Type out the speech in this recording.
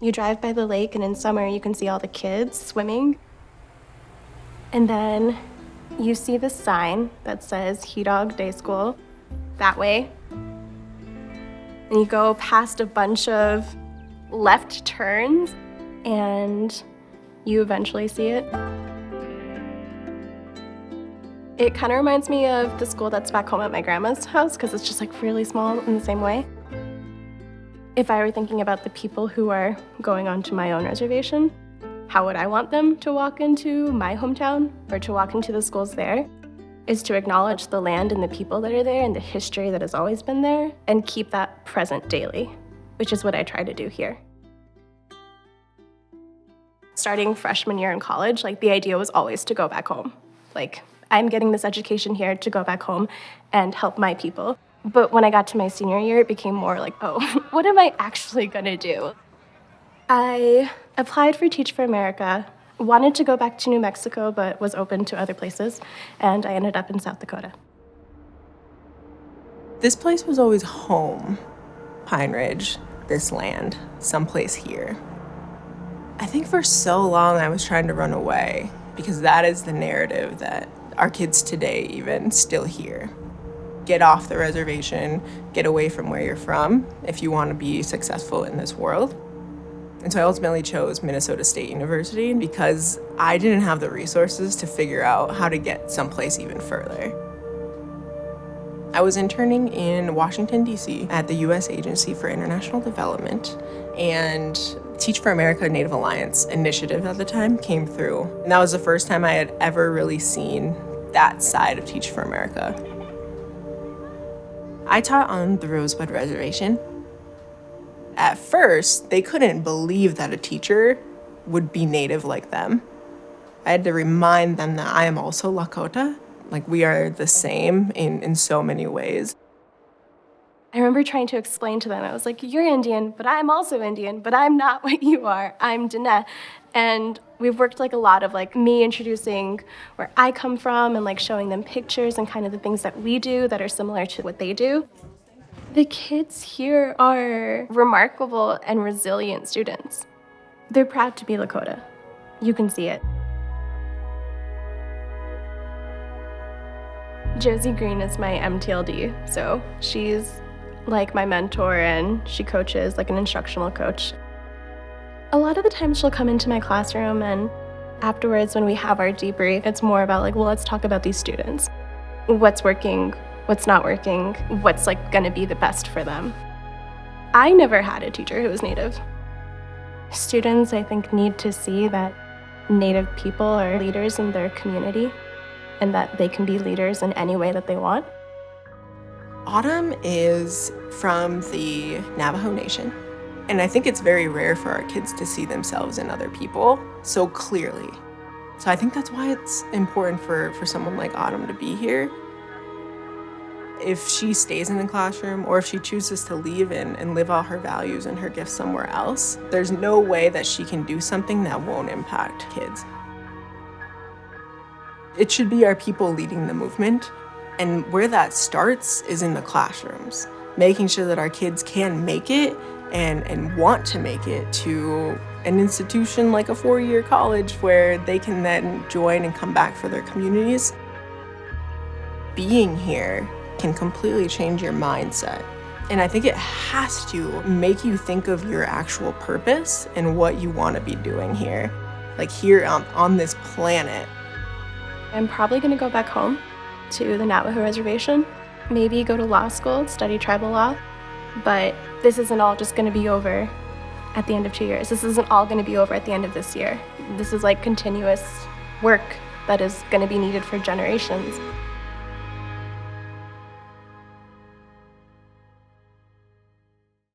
You drive by the lake, and in summer you can see all the kids swimming. And then you see the sign that says Hidog Day School that way. And you go past a bunch of left turns, and you eventually see it. It kind of reminds me of the school that's back home at my grandma's house, because it's just like really small in the same way. If I were thinking about the people who are going onto my own reservation, how would I want them to walk into my hometown or to walk into the schools there? Is to acknowledge the land and the people that are there and the history that has always been there and keep that present daily, which is what I try to do here. Starting freshman year in college, like the idea was always to go back home. Like, I'm getting this education here to go back home and help my people. But when I got to my senior year, it became more like, oh, what am I actually gonna do? I applied for Teach for America, wanted to go back to New Mexico, but was open to other places, and I ended up in South Dakota. This place was always home. Pine Ridge, this land, someplace here. I think for so long I was trying to run away because that is the narrative that our kids today even still hear. Get off the reservation, get away from where you're from if you want to be successful in this world. And so I ultimately chose Minnesota State University because I didn't have the resources to figure out how to get someplace even further. I was interning in Washington, D.C. at the U.S. Agency for International Development, and Teach for America Native Alliance initiative at the time came through. And that was the first time I had ever really seen that side of Teach for America. I taught on the Rosebud Reservation. At first, they couldn't believe that a teacher would be Native like them. I had to remind them that I am also Lakota. Like, we are the same in so many ways. I remember trying to explain to them, I was like, you're Indian, but I'm also Indian, but I'm not what you are. I'm Dene. And we've worked like a lot of like me introducing where I come from and like showing them pictures and kind of the things that we do that are similar to what they do. The kids here are remarkable and resilient students. They're proud to be Lakota. You can see it. Josie Green is my MTLD, so she's like my mentor and she coaches like an instructional coach. A lot of the times she'll come into my classroom and afterwards when we have our debrief, it's more about like, well, let's talk about these students. What's working, what's not working, what's like gonna be the best for them. I never had a teacher who was Native. Students, I think, need to see that Native people are leaders in their community and that they can be leaders in any way that they want. Autumn is from the Navajo Nation, and I think it's very rare for our kids to see themselves in other people so clearly. So I think that's why it's important for someone like Autumn to be here. If she stays in the classroom or if she chooses to leave and live all her values and her gifts somewhere else, there's no way that she can do something that won't impact kids. It should be our people leading the movement, and where that starts is in the classrooms, making sure that our kids can make it and want to make it to an institution like a 4-year college where they can then join and come back for their communities. Being here can completely change your mindset. And I think it has to make you think of your actual purpose and what you want to be doing here, like here on this planet. I'm probably gonna go back home to the Navajo Reservation, maybe go to law school, study tribal law, but this isn't all just gonna be over at the end of 2 years. This isn't all gonna be over at the end of this year. This is like continuous work that is gonna be needed for generations.